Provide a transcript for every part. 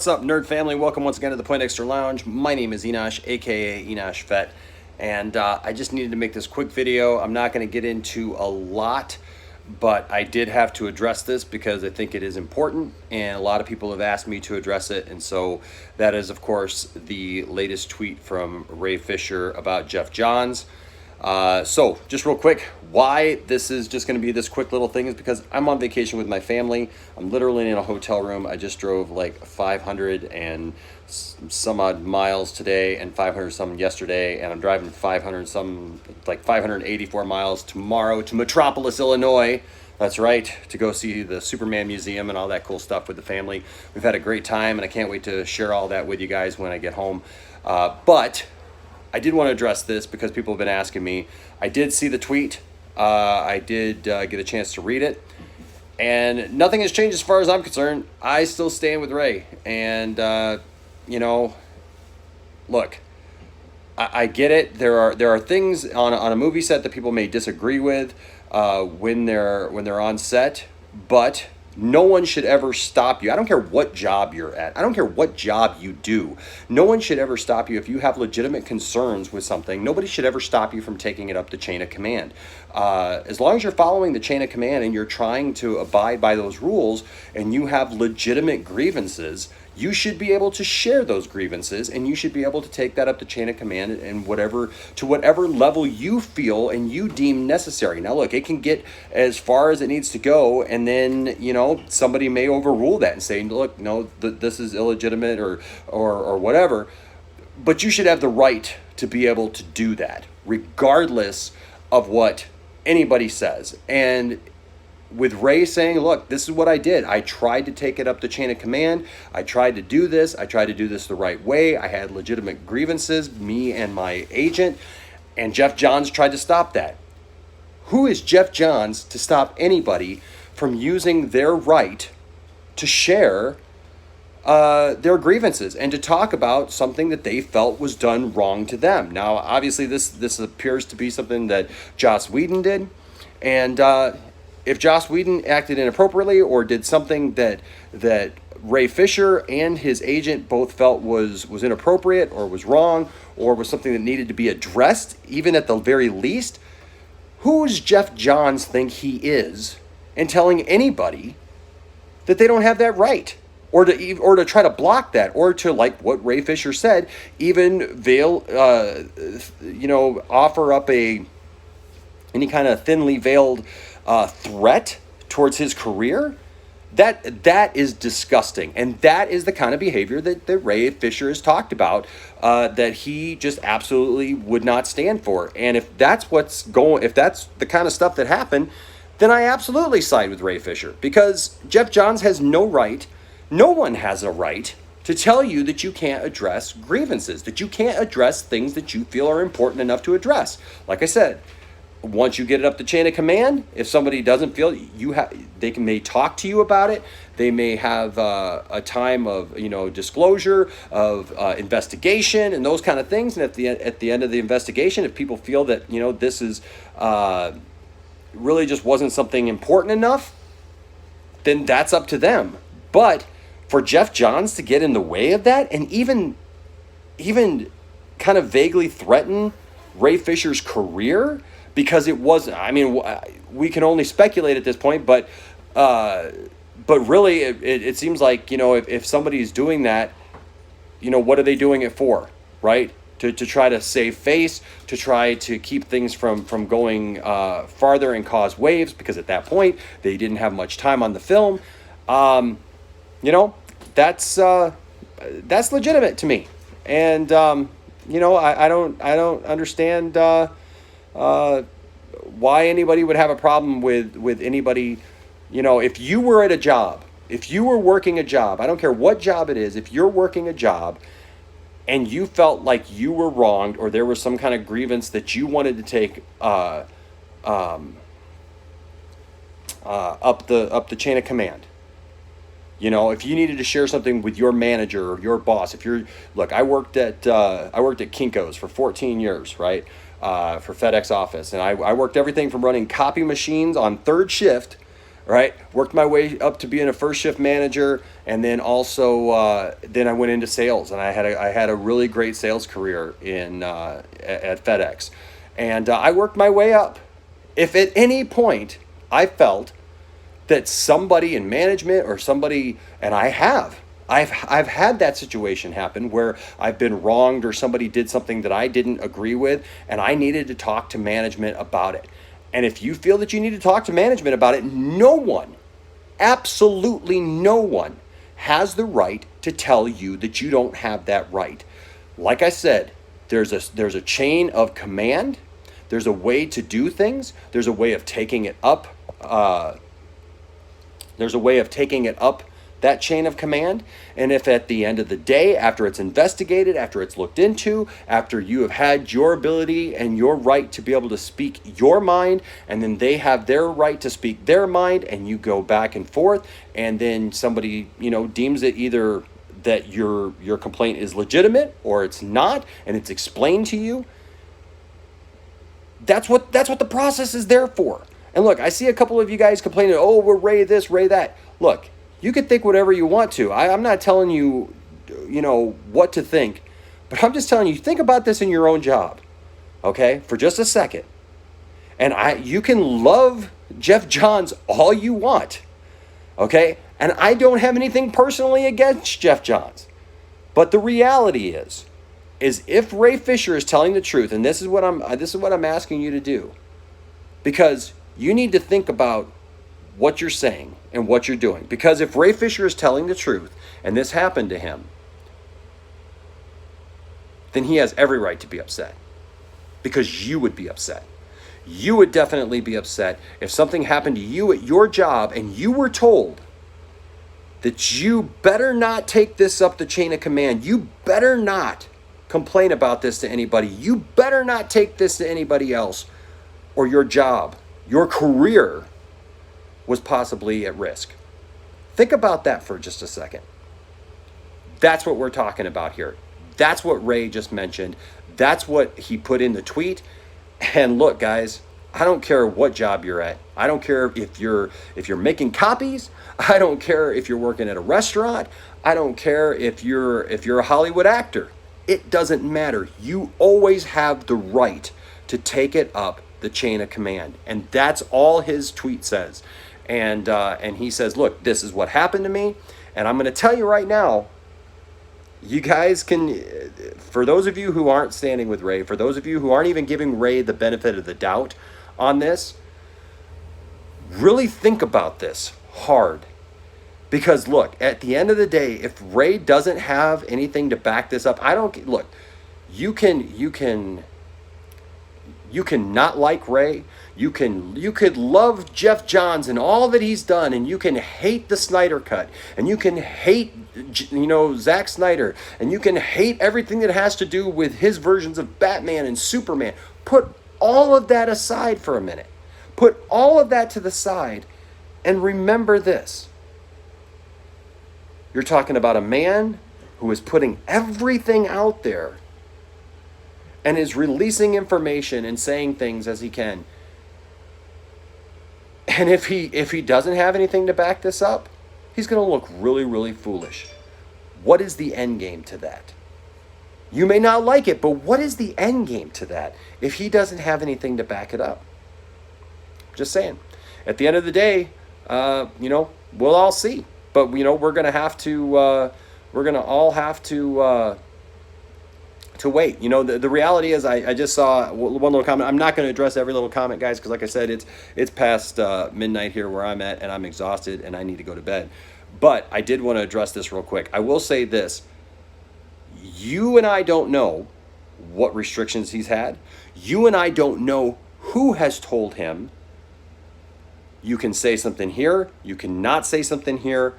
What's up, nerd family? Welcome once again to the Point Extra Lounge. My name is Enosh, aka Enosh Vet, and I just needed to make this quick video. I'm not going to get into a lot, but I did have to address this because I think it is important, and a lot of people have asked me to address it, and so that is, of course, the latest tweet from Ray Fisher about Geoff Johns. So just real quick, why this is just going to be this quick little thing is because I'm on vacation with my family. I'm literally in a hotel room. I just drove like 500 and some odd miles today and 500 some yesterday, and I'm driving 500 some, like 584 miles tomorrow to Metropolis, Illinois. That's right, to go see the Superman Museum and all that cool stuff with the family. We've had a great time, and I can't wait to share all that with you guys when I get home. But I did want to address this because people have been asking me. I did see the tweet. I did get a chance to read it. And nothing has changed as far as I'm concerned. I still stand with Ray. And, look, I get it. There are things on a movie set that people may disagree with when they're on set. But no one should ever stop you. I don't care what job you're at. I don't care what job you do. No one should ever stop you if you have legitimate concerns with something. Nobody should ever stop you from taking it up the chain of command. As long as you're following the chain of command and you're trying to abide by those rules and you have legitimate grievances, you should be able to share those grievances, and you should be able to take that up the chain of command and whatever level you feel and you deem necessary. Now, look, it can get as far as it needs to go, and then somebody may overrule that and say, look, no, this is illegitimate or whatever. But you should have the right to be able to do that, regardless of what anybody says. And with Ray saying, look, this is what I did. I tried to take it up the chain of command. I tried to do this. I tried to do this the right way. I had legitimate grievances, me and my agent, and Geoff Johns tried to stop that. Who is Geoff Johns to stop anybody from using their right to share their grievances and to talk about something that they felt was done wrong to them? Now, obviously, this appears to be something that Joss Whedon did, and if Joss Whedon acted inappropriately or did something that Ray Fisher and his agent both felt was inappropriate or was wrong or was something that needed to be addressed, even at the very least, who does Geoff Johns think he is in telling anybody that they don't have that right? Or to try to block that, or to, like what Ray Fisher said, even offer up any kind of thinly veiled threat towards his career. That is disgusting, and that is the kind of behavior that Ray Fisher has talked about, that he just absolutely would not stand for. And if that's the kind of stuff that happened, then I absolutely side with Ray Fisher, because Geoff Johns has no right. No one has a right to tell you that you can't address grievances, that you can't address things that you feel are important enough to address. Like I said, once you get it up the chain of command, if somebody doesn't feel they may talk to you about it. They may have a time of disclosure, of investigation, and those kind of things. And at the end of the investigation, if people feel that this is really just wasn't something important enough, then that's up to them. But for Geoff Johns to get in the way of that and even kind of vaguely threaten Ray Fisher's career, because it wasn't, we can only speculate at this point, but really it seems like, if somebody's doing that, what are they doing it for, right? To try to save face, to try to keep things from going farther and cause waves, because at that point they didn't have much time on the film. That's legitimate to me, and I don't understand why anybody would have a problem with anybody. If you were at a job, if you were working a job, I don't care what job it is, if you're working a job and you felt like you were wronged, or there was some kind of grievance that you wanted to take up the chain of command. If you needed to share something with your manager or your boss, I worked at Kinko's for 14 years, right? For FedEx office, and I worked everything from running copy machines on third shift, right? Worked my way up to being a first shift manager, and then also then I went into sales, and I had a really great sales career at FedEx, and I worked my way up. If at any point I felt that somebody in management or somebody, and I've had that situation happen where I've been wronged or somebody did something that I didn't agree with, and I needed to talk to management about it. And if you feel that you need to talk to management about it, no one, absolutely no one, has the right to tell you that you don't have that right. Like I said, there's a chain of command. There's a way to do things. There's a way of taking it up. There's a way of taking it up that chain of command. And if at the end of the day, after it's investigated, after it's looked into, after you have had your ability and your right to be able to speak your mind, and then they have their right to speak their mind, and you go back and forth, and then somebody, deems it either that your complaint is legitimate or it's not, and it's explained to you, that's what the process is there for. And look, I see a couple of you guys complaining, oh, we're Ray this, Ray that. Look, you can think whatever you want to. I'm not telling you, what to think. But I'm just telling you, think about this in your own job, okay, for just a second. And you can love Geoff Johns all you want, okay? And I don't have anything personally against Geoff Johns. But the reality is if Ray Fisher is telling the truth, and this is what I'm asking you to do, because you need to think about what you're saying and what you're doing. Because if Ray Fisher is telling the truth and this happened to him, then he has every right to be upset. Because you would be upset. You would definitely be upset if something happened to you at your job and you were told that you better not take this up the chain of command. You better not complain about this to anybody. You better not take this to anybody else, or your job, your career was possibly at risk. Think about that for just a second. That's what we're talking about here. That's what Ray just mentioned. That's what he put in the tweet. And look, guys, I don't care what job you're at. I don't care if you're making copies. I don't care if you're working at a restaurant. I don't care if you're a Hollywood actor. It doesn't matter. You always have the right to take it up the chain of command. And that's all his tweet says. And he says, look, this is what happened to me. And I'm going to tell you right now, you guys can, for those of you who aren't standing with Ray, for those of you who aren't even giving Ray the benefit of the doubt on this, really think about this hard. Because look, at the end of the day, if Ray doesn't have anything to back this up, you can not like Ray. You could love Geoff Johns and all that he's done, and you can hate the Snyder Cut, and you can hate Zack Snyder, and you can hate everything that has to do with his versions of Batman and Superman. Put all of that aside for a minute. Put all of that to the side, and remember this. You're talking about a man who is putting everything out there and is releasing information and saying things as he can. And if he doesn't have anything to back this up, he's going to look really, really foolish. What is the end game to that? You may not like it, but what is the end game to that if he doesn't have anything to back it up? Just saying. At the end of the day, we'll all see. But we're going to have to. We're going to all have to wait. The reality is, I just saw one little comment. I'm not going to address every little comment, guys, because like I said, it's past midnight here where I'm at, and I'm exhausted, and I need to go to bed. But I did want to address this real quick. I will say this. You and I don't know what restrictions he's had. You and I don't know who has told him you can say something here, you cannot say something here.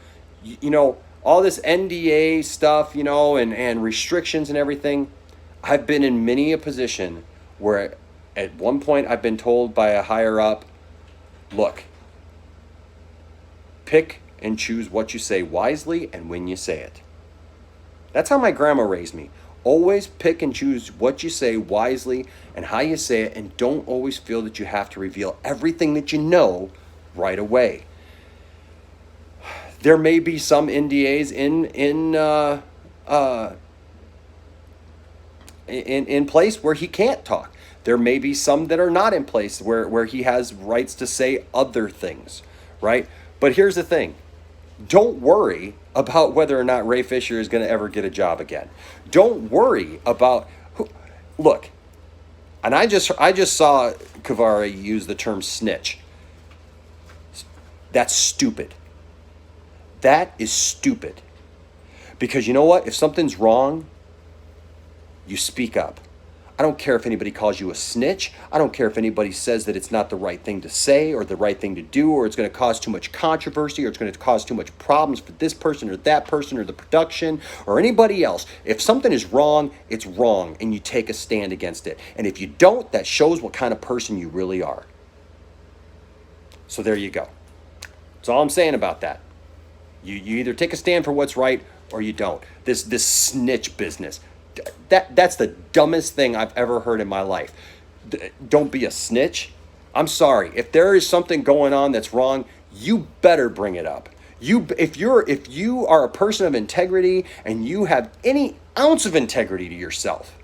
All this NDA stuff, and restrictions and everything. I've been in many a position where at one point I've been told by a higher up, look, pick and choose what you say wisely and when you say it. That's how my grandma raised me. Always pick and choose what you say wisely and how you say it, and don't always feel that you have to reveal everything that you know right away. There may be some NDAs in place where he can't talk. There may be some that are not in place where he has rights to say other things, right? But here's the thing. Don't worry about whether or not Ray Fisher is going to ever get a job again. Don't worry about look, and I just saw Kavari use the term snitch. That's stupid. That is stupid. Because you know what? If something's wrong, you speak up. I don't care if anybody calls you a snitch. I don't care if anybody says that it's not the right thing to say or the right thing to do, or it's going to cause too much controversy, or it's going to cause too much problems for this person or that person or the production or anybody else. If something is wrong, it's wrong, and you take a stand against it. And if you don't, that shows what kind of person you really are. So there you go. That's all I'm saying about that. You either take a stand for what's right or you don't. This snitch business. That's the dumbest thing I've ever heard in my life. Don't be a snitch. I'm sorry. If there is something going on that's wrong, you better bring it up. If you are a person of integrity and you have any ounce of integrity to yourself,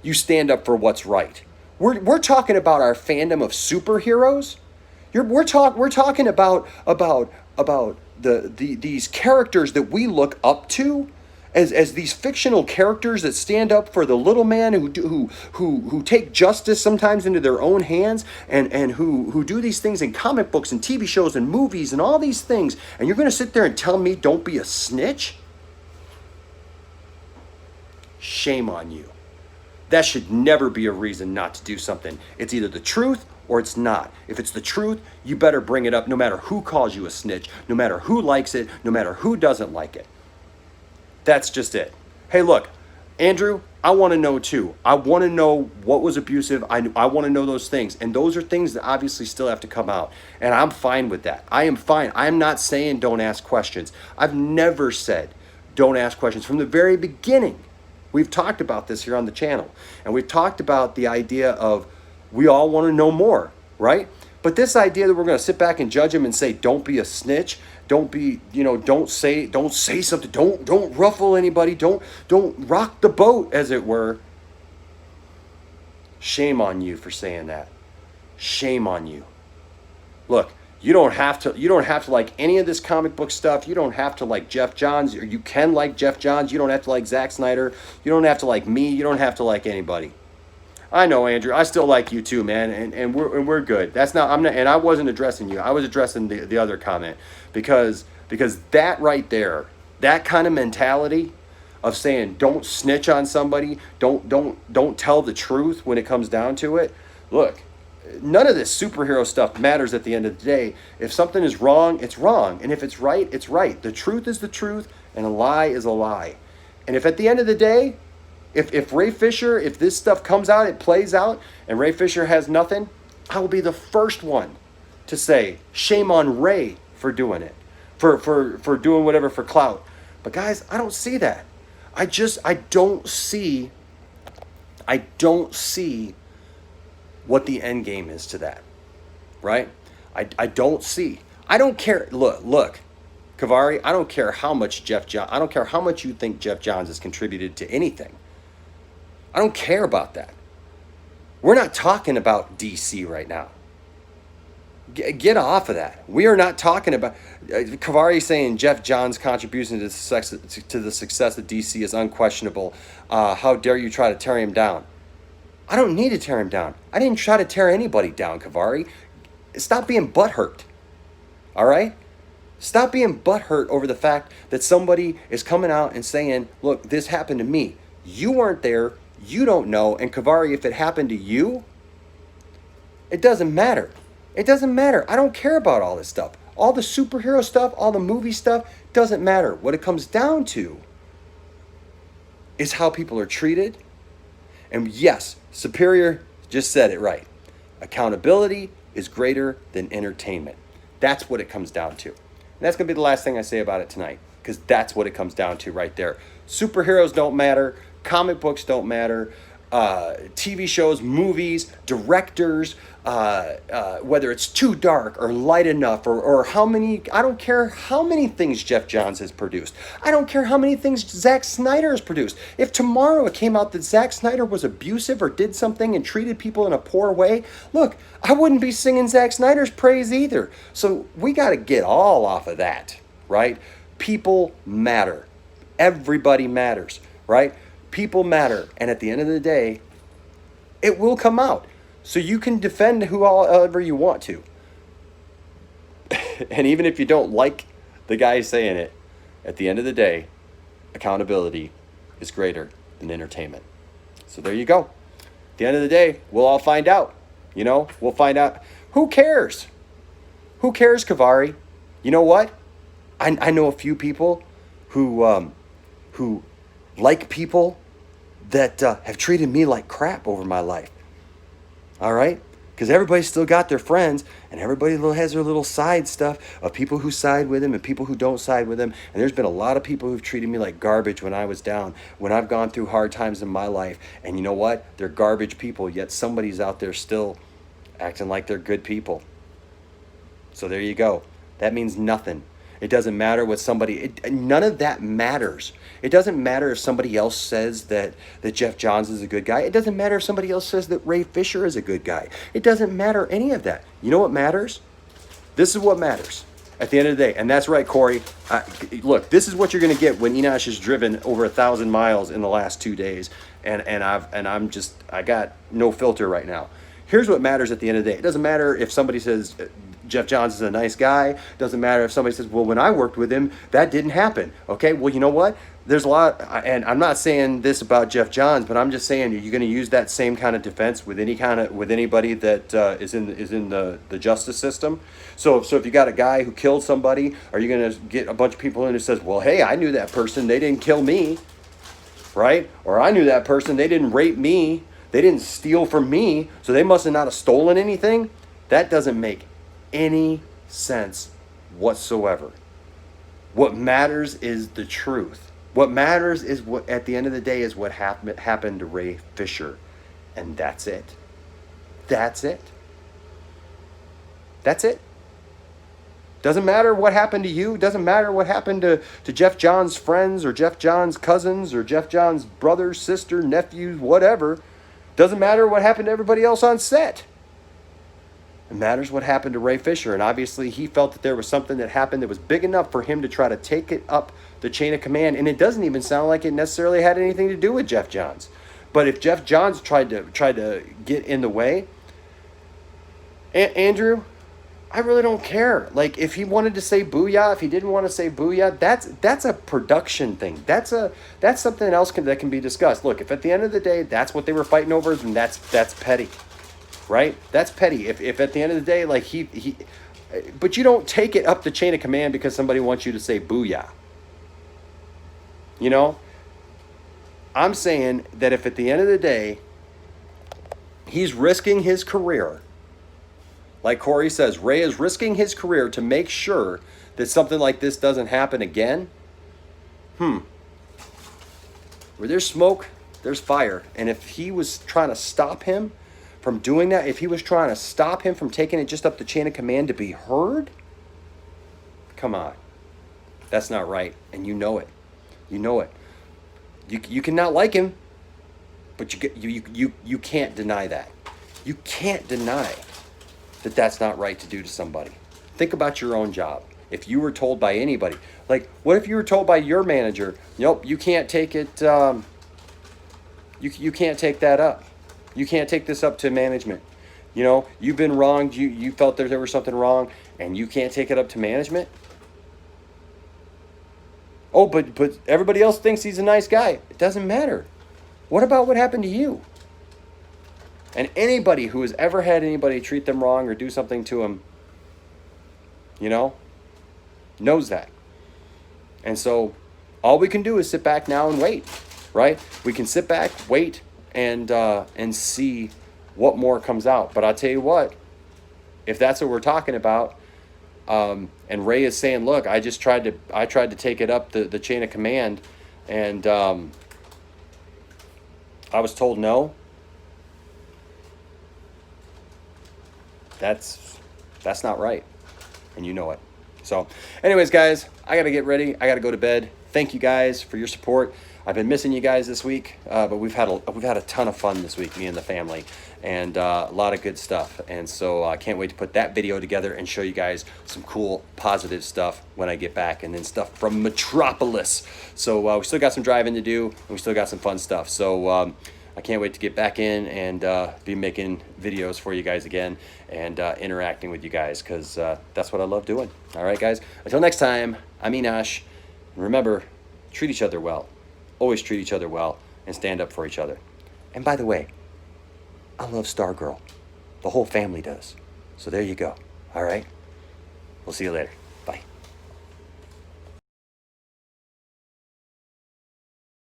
you stand up for what's right. We're talking about our fandom of superheroes. We're talking about these characters that we look up to. As these fictional characters that stand up for the little man who take justice sometimes into their own hands and who do these things in comic books and TV shows and movies and all these things, and you're going to sit there and tell me don't be a snitch? Shame on you. That should never be a reason not to do something. It's either the truth or it's not. If it's the truth, you better bring it up no matter who calls you a snitch, no matter who likes it, no matter who doesn't like it. That's just it. Hey, look, Andrew, I want to know too. I want to know what was abusive. I want to know those things. And those are things that obviously still have to come out. And I'm fine with that. I am fine. I'm not saying don't ask questions. I've never said don't ask questions. From the very beginning, we've talked about this here on the channel. And we've talked about the idea of we all want to know more, right? But this idea that we're going to sit back and judge him and say, don't be a snitch, don't be, don't say something, don't ruffle anybody, don't rock the boat, as it were. Shame on you for saying that. Shame on you. Look, you don't have to like any of this comic book stuff. You don't have to like Geoff Johns, or you can like Geoff Johns. You don't have to like Zack Snyder. You don't have to like me. You don't have to like anybody. I know, Andrew. I still like you too, man, and we're good. I'm not, and I wasn't addressing you. I was addressing the other comment because that right there, that kind of mentality of saying don't snitch on somebody, don't tell the truth when it comes down to it. Look, none of this superhero stuff matters at the end of the day. If something is wrong, it's wrong, and if it's right, it's right. The truth is the truth, and a lie is a lie. And if at the end of the day, If Ray Fisher, if this stuff comes out, it plays out, and Ray Fisher has nothing, I will be the first one to say, shame on Ray for doing it, for doing whatever for clout. But guys, I don't see that. I don't see what the end game is to that, right? I don't see. I don't care. Look, Kavari, I don't care how much I don't care how much you think Geoff Johns has contributed to anything. I don't care about that. We're not talking about DC right now. Get off of that. We are not talking about... Kavari saying Geoff Johns' contribution to the success of DC is unquestionable. How dare you try to tear him down? I don't need to tear him down. I didn't try to tear anybody down, Kavari. Stop being butthurt. All right? Stop being butthurt over the fact that somebody is coming out and saying, look, this happened to me. You weren't there. You don't know. And Kavari, if it happened to you, it doesn't matter. It doesn't matter. I don't care about all this stuff. All the superhero stuff, all the movie stuff, doesn't matter. What it comes down to is how people are treated. And yes, Superior just said it right. Accountability is greater than entertainment. That's what it comes down to. And that's going to be the last thing I say about it tonight, because that's what it comes down to right there. Superheroes don't matter. Comic books don't matter. TV shows, movies, directors, whether it's too dark or light enough, or how many, I don't care how many things Geoff Johns has produced. I don't care how many things Zack Snyder has produced. If tomorrow it came out that Zack Snyder was abusive or did something and treated people in a poor way, look, I wouldn't be singing Zack Snyder's praise either. So we got to get all off of that, right? People matter. Everybody matters, right? People matter, and at the end of the day, it will come out. So you can defend whoever you want to. And even if you don't like the guy saying it, at the end of the day, accountability is greater than entertainment. So there you go. At the end of the day, we'll all find out. We'll find out. Who cares? Who cares, Kavari? You know what? I know a few people who like people that have treated me like crap over my life. All right? Because everybody's still got their friends, and everybody has their little side stuff of people who side with them and people who don't side with them. And there's been a lot of people who've treated me like garbage when I was down, when I've gone through hard times in my life. And you know what? They're garbage people, yet somebody's out there still acting like they're good people. So there you go. That means nothing. It doesn't matter what none of that matters. It doesn't matter if somebody else says that Geoff Johns is a good guy. It doesn't matter if somebody else says that Ray Fisher is a good guy. It doesn't matter any of that. You know what matters? This is what matters at the end of the day. And that's right, Corey. Look, this is what you're going to get when Enosh has driven over 1,000 miles in the last 2 days. And I got no filter right now. Here's what matters at the end of the day. It doesn't matter if somebody says Geoff Johns is a nice guy. It doesn't matter if somebody says, well, when I worked with him, that didn't happen. Okay, well, you know what? There's a lot, and I'm not saying this about Geoff Johns, but I'm just saying, are you going to use that same kind of defense with anybody that is in the justice system? So if you got a guy who killed somebody, are you going to get a bunch of people in who says, well, hey, I knew that person, they didn't kill me, right? Or I knew that person, they didn't rape me, they didn't steal from me, so they must have not have stolen anything? That doesn't make any sense whatsoever. What matters is the truth. What matters is what, at the end of the day, is what happened to Ray Fisher. And that's it. That's it. That's it. Doesn't matter what happened to you. Doesn't matter what happened to Geoff Johns' friends or Geoff Johns' cousins or Geoff Johns' brothers, sister, nephews, whatever. Doesn't matter what happened to everybody else on set. It matters what happened to Ray Fisher. And obviously he felt that there was something that happened that was big enough for him to try to take it up the chain of command. And it doesn't even sound like it necessarily had anything to do with Geoff Johns. But if Geoff Johns tried to get in the way, Andrew, I really don't care. Like, if he wanted to say booyah, if he didn't want to say booyah, that's a production thing. That's something else that can be discussed. Look, if at the end of the day that's what they were fighting over, then that's petty, right? That's petty. If at the end of the day, like but you don't take it up the chain of command because somebody wants you to say booyah. You know, I'm saying that if at the end of the day he's risking his career. Like Corey says, Ray is risking his career to make sure that something like this doesn't happen again. Where there's smoke, there's fire. And if he was trying to stop him from doing that, if he was trying to stop him from taking it just up the chain of command to be heard, come on. That's not right. And you know it. You know it. You cannot like him, but you can't deny that. You can't deny that that's not right to do to somebody. Think about your own job. If you were told by anybody, like, what if you were told by your manager, nope, you can't take it, you can't take that up. You can't take this up to management. You know, you've been wronged, you felt that there was something wrong, and you can't take it up to management? Oh, but everybody else thinks he's a nice guy. It doesn't matter. What about what happened to you? And anybody who has ever had anybody treat them wrong or do something to them, you know, knows that. And so all we can do is sit back now and wait, right? We can sit back, wait, and see what more comes out. But I'll tell you what, if that's what we're talking about, and Ray is saying, look, I tried to take it up the chain of command, and I was told no, that's not right, and you know it. So, anyways, guys, I gotta get ready. I gotta go to bed. Thank you guys for your support. I've been missing you guys this week, but we've had a ton of fun this week, me and the family, and a lot of good stuff. And so I can't wait to put that video together and show you guys some cool, positive stuff when I get back, and then stuff from Metropolis. So we still got some driving to do, and we still got some fun stuff. So I can't wait to get back in and be making videos for you guys again and interacting with you guys, because that's what I love doing. All right, guys. Until next time, I'm Enosh. Remember, treat each other well. Always treat each other well and stand up for each other. And by the way, I love Stargirl. The whole family does. So there you go. All right? We'll see you later.